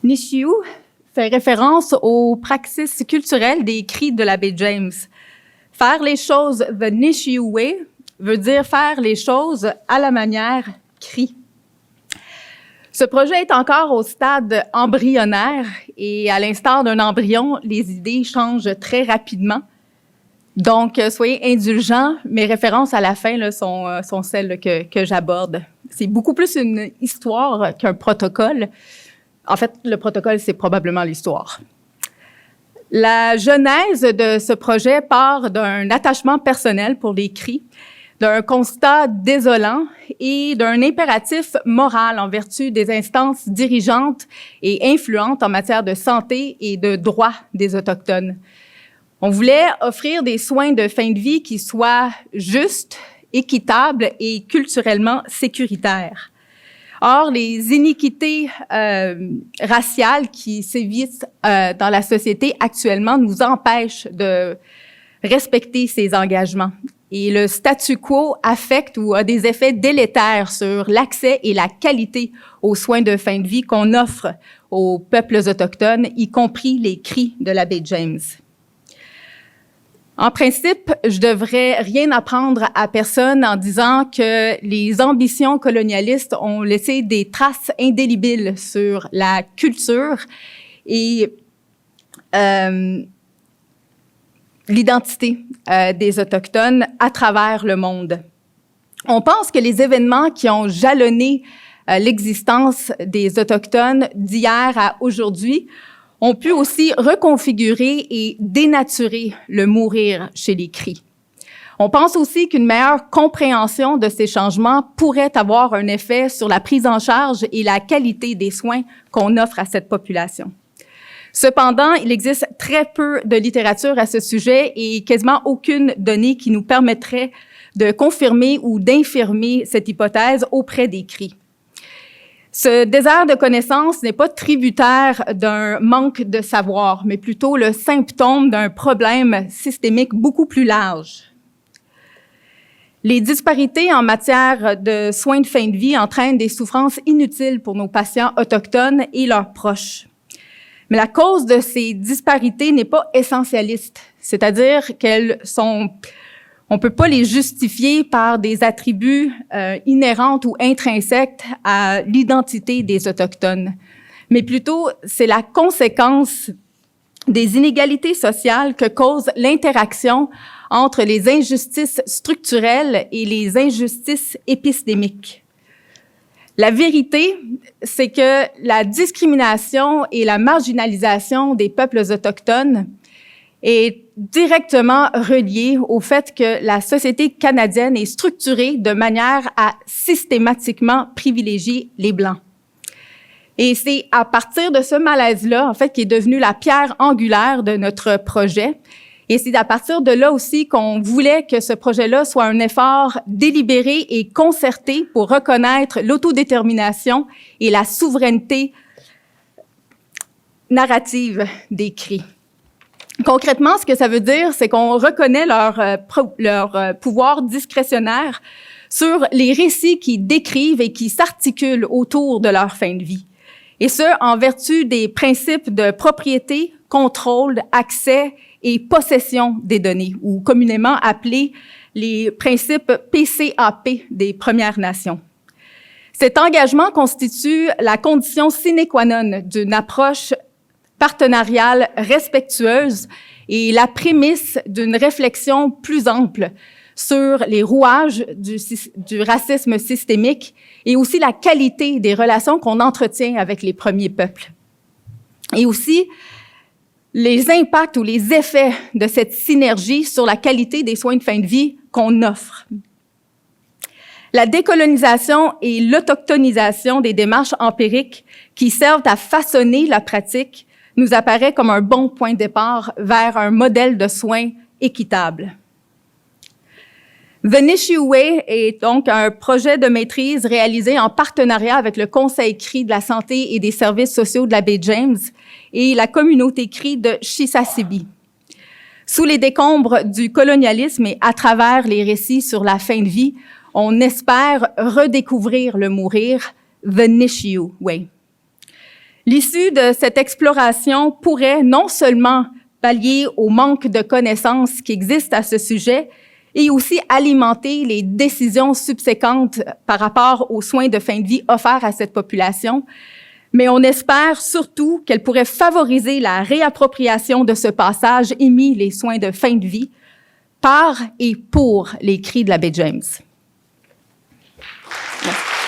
Nishiu fait référence aux praxis culturelles des cris de l'abbé James. Faire les choses the Nishiu way veut dire faire les choses à la manière cri. Ce projet est encore au stade embryonnaire et à l'instar d'un embryon, les idées changent très rapidement. Donc, soyez indulgents. Mes références à la fin là, sont celles que j'aborde. C'est beaucoup plus une histoire qu'un protocole. En fait, le protocole, c'est probablement l'histoire. La genèse de ce projet part d'un attachement personnel pour les cris, d'un constat désolant et d'un impératif moral en vertu des instances dirigeantes et influentes en matière de santé et de droits des Autochtones. On voulait offrir des soins de fin de vie qui soient justes, équitables et culturellement sécuritaires. Or, les iniquités raciales qui sévissent dans la société actuellement nous empêchent de respecter ces engagements. Et le statu quo affecte ou a des effets délétères sur l'accès et la qualité aux soins de fin de vie qu'on offre aux peuples autochtones, y compris les cris de l'abbé James. En principe, je devrais rien apprendre à personne en disant que les ambitions colonialistes ont laissé des traces indélébiles sur la culture et l'identité des Autochtones à travers le monde. On pense que les événements qui ont jalonné l'existence des Autochtones d'hier à aujourd'hui ont pu aussi reconfigurer et dénaturer le mourir chez les cris. On pense aussi qu'une meilleure compréhension de ces changements pourrait avoir un effet sur la prise en charge et la qualité des soins qu'on offre à cette population. Cependant, il existe très peu de littérature à ce sujet et quasiment aucune donnée qui nous permettrait de confirmer ou d'infirmer cette hypothèse auprès des cris. Ce désert de connaissances n'est pas tributaire d'un manque de savoir, mais plutôt le symptôme d'un problème systémique beaucoup plus large. Les disparités en matière de soins de fin de vie entraînent des souffrances inutiles pour nos patients autochtones et leurs proches. Mais la cause de ces disparités n'est pas essentialiste, c'est-à-dire qu'elles sont... On ne peut pas les justifier par des attributs inhérents ou intrinsèques à l'identité des Autochtones, mais plutôt c'est la conséquence des inégalités sociales que cause l'interaction entre les injustices structurelles et les injustices épistémiques. La vérité, c'est que la discrimination et la marginalisation des peuples autochtones est directement reliée au fait que la société canadienne est structurée de manière à systématiquement privilégier les Blancs. Et c'est à partir de ce malaise-là, en fait, qui est devenu la pierre angulaire de notre projet. Et c'est à partir de là aussi qu'on voulait que ce projet-là soit un effort délibéré et concerté pour reconnaître l'autodétermination et la souveraineté narrative des cris. Concrètement, ce que ça veut dire, c'est qu'on reconnaît leur pouvoir discrétionnaire sur les récits qui décrivent et qui s'articulent autour de leur fin de vie. Et ce, en vertu des principes de propriété, contrôle, accès et possession des données, ou communément appelés les principes PCAP des Premières Nations. Cet engagement constitue la condition sine qua non d'une approche partenariale respectueuse et la prémisse d'une réflexion plus ample sur les rouages du racisme systémique et aussi la qualité des relations qu'on entretient avec les premiers peuples. Et aussi les impacts ou les effets de cette synergie sur la qualité des soins de fin de vie qu'on offre. La décolonisation et l'autochtonisation des démarches empiriques qui servent à façonner la pratique nous apparaît comme un bon point de départ vers un modèle de soins équitable. The Nishiu Way est donc un projet de maîtrise réalisé en partenariat avec le Conseil CRI de la santé et des services sociaux de l'abbé James et la communauté CRI de Chisasibi. Sous les décombres du colonialisme et à travers les récits sur la fin de vie, on espère redécouvrir le mourir, The Nishiu Way. L'issue de cette exploration pourrait non seulement pallier au manque de connaissances qui existent à ce sujet et aussi alimenter les décisions subséquentes par rapport aux soins de fin de vie offerts à cette population, mais on espère surtout qu'elle pourrait favoriser la réappropriation de ce passage émis, les soins de fin de vie, par et pour les cris de l'abbé James. Merci.